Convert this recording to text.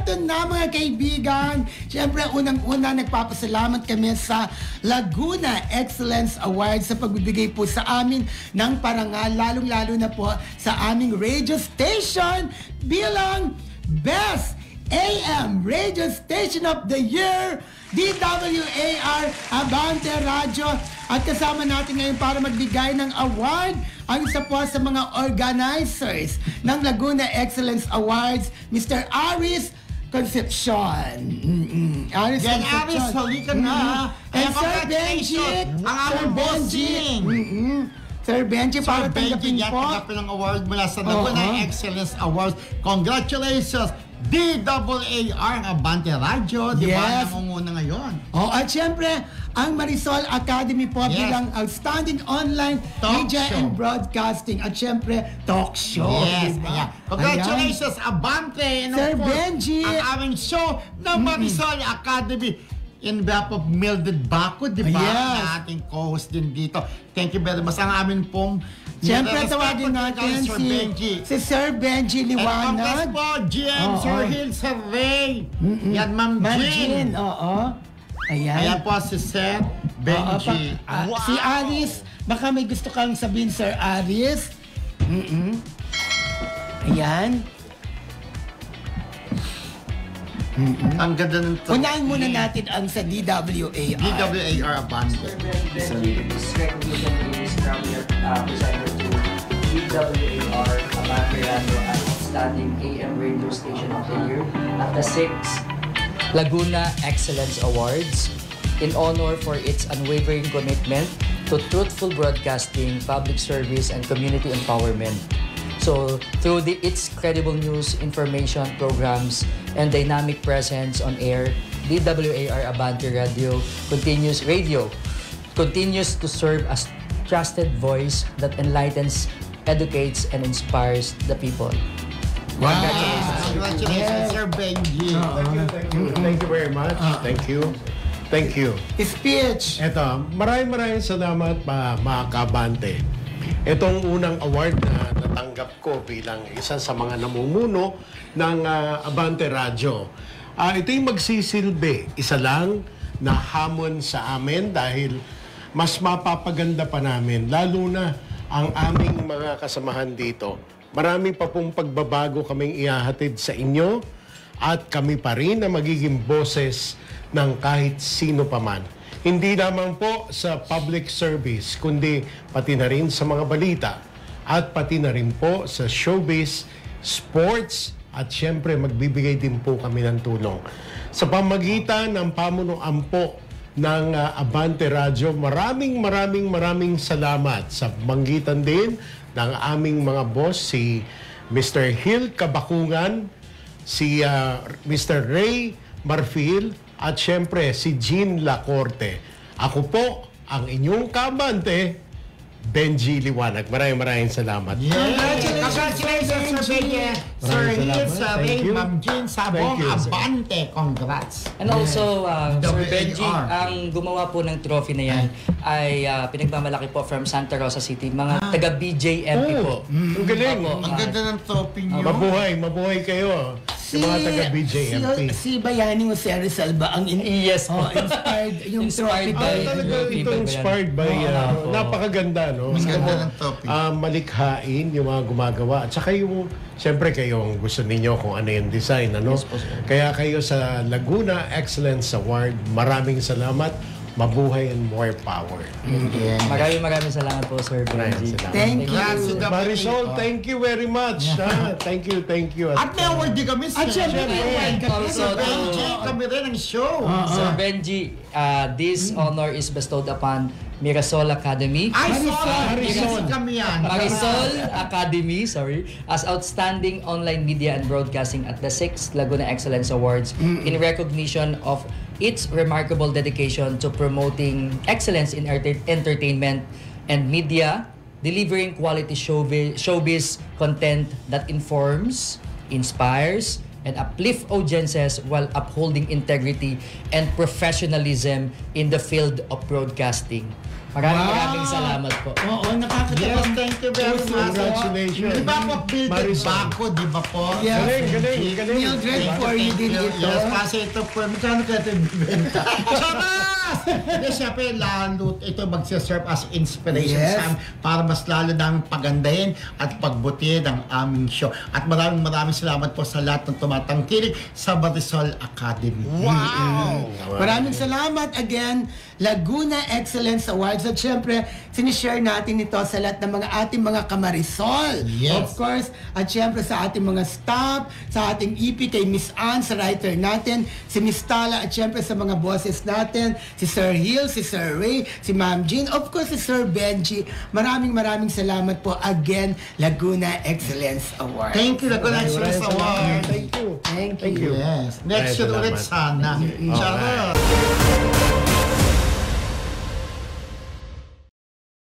eto na mga kaibigan. Siyempre, unang-una nagpapasalamat kami sa Laguna Excellence Awards sa pagbibigay po sa amin ng parangal, lalong-lalo na po sa aming radio station bilang Best AM Radio Station of the Year, DWAR Abante Radio. At kasama natin ngayon para magbigay ng award ang isa po sa mga organizers ng Laguna Excellence Awards, Mr. Aris Concepcion. Aris Concepcion. Aris, halika na. And Sir Benji. Ang aming bossing. Sir Benji, para tanggapin po. Tanggapin ang award mula sa Laguna Excellence Awards. Congratulations! DWAR ng Abante Radio, di ba? Nangunguna ngayon. At syempre, ang Marisol Academy po bilang Outstanding Online Media and Broadcasting. At syempre, talk show. Yes, diba? Congratulations, Abante! Sir Benji! Ang aming show ng Marisol Academy. In behalf of Mildred Baco, di ba? Na ating co-host din dito. Thank you very much. Ang amin pong siyempre, tawagin natin si Sir Benji Liwanag. At po, GM, Sir Hill, Sir Ray. Yan, Ma'am Jean. Ayan po si Sir Benji. Si Aris, baka may gusto kang sabihin, Sir Aris. Ayan. Ang ganda ng to. Unahin muna natin ang sa DWAR. DWAR Abante. This recognition is presented to DWAR Abante Radio as Outstanding AM Radio Station of the Year at the 6th Laguna Excellence Awards in honor for its unwavering commitment to truthful broadcasting, public service, and community empowerment. So, through its credible news, information, programs, and dynamic presence on air, DWAR Abante Radio continues to serve as trusted voice that enlightens, educates, and inspires the people. Wow! Congratulations, Sir Benji. Thank you very much. Thank you. Speech. Eto, maraming salamat mga kabante. Itong unang award na natanggap ko bilang isa sa mga namumuno ng Abante Radio. Ito yung magsisilbi. Isa lang na hamon sa amin dahil mas mapapaganda pa namin. Lalo na ang aming mga kasamahan dito. Marami pa pong pagbabago kaming ihahatid sa inyo at kami pa rin na magiging boses ng kahit sino pa man. Hindi naman po sa public service, kundi pati na rin sa mga balita at pati na rin po sa showbiz, sports, at syempre magbibigay din po kami ng tulong. Sa pamagitan ng pamunuan po ng Abante Radio, maraming salamat sa pamamagitan din ng aming mga boss, si Mr. Hill Kabakungan, si Mr. Ray Marfil, at syempre, si Jean Lacorte. Ako po, ang inyong kabante, Benji Liwanag. Maraming salamat. Congratulations, Sir Benji. Sir Hill, Sir Ray, Ma'am Jean, Sabong, Abante. Congrats. And also, Sir Benji, ang gumawa po ng trophy na yan ay pinagmamalaki po from Santa Rosa City. Mga taga-BJMP po. Ang galing. Ang ganda ng trophy niyo. Mabuhay kayo. Yung mga taga-BJMP. Si Bayani Jose Rizal ba ang yes po. Inspired yung trophy by Ito inspired by napakaganda, no? Mas ganda ng trophy. Malikhain yung mga gumagawa. At saka yung, siyempre kayo ang gusto ninyo kung ano yung design, ano? Yes po, sir. Kaya kayo sa Laguna Excellence Award, maraming salamat. Mabuhay and more power. Maraming salamat po, Sir Benji. Thank you. Marisol, thank you very much. Thank you. At may award din kami, Sir. At syempre, Also, Benji, kami rin ang show. Sir Benji, this honor is bestowed upon Mirasol Academy. Marisol kami yan. Marisol Academy, as Outstanding Online Media and Broadcasting at the 6th Laguna Excellence Awards in recognition of its remarkable dedication to promoting excellence in entertainment and media, delivering quality showbiz content that informs, inspires, and uplift audiences while upholding integrity and professionalism in the field of broadcasting. Maraming salamat po. Oo, nakakatawa. Yes, thank you very Puso. much. Congratulations. Di ba po, Mildred Marisol. Baco, di ba po? Yeah. Galing. Mildred, for you din ito. Yes, kasi ito po, magkano kaya ito ibibenta? Charas! Yes, syempre, lalo ito magsiserve as inspiration Yes. sa amin para mas lalo namin pagandahin at pagbutihin ang aming show. At maraming salamat po sa lahat ng tumatangkilik sa Marisol Academy. Wow! Maraming salamat again, Laguna Excellence Awards. At syempre, sinishare natin ito sa lahat ng mga ating mga kamarisol. Yes. Of course, at syempre sa ating mga staff, sa ating EP, kay Miss Ann, sa writer natin, si Miss Tala, at syempre sa mga bosses natin, si Sir Hill, si Sir Ray, si Ma'am Jean, of course si Sir Benji. Maraming salamat po again, Laguna Excellence Awards. Thank you, Laguna Excellence Award. Thank you. Thank you. Yes. Next year Salamat. ulit sana. Okay. Charas!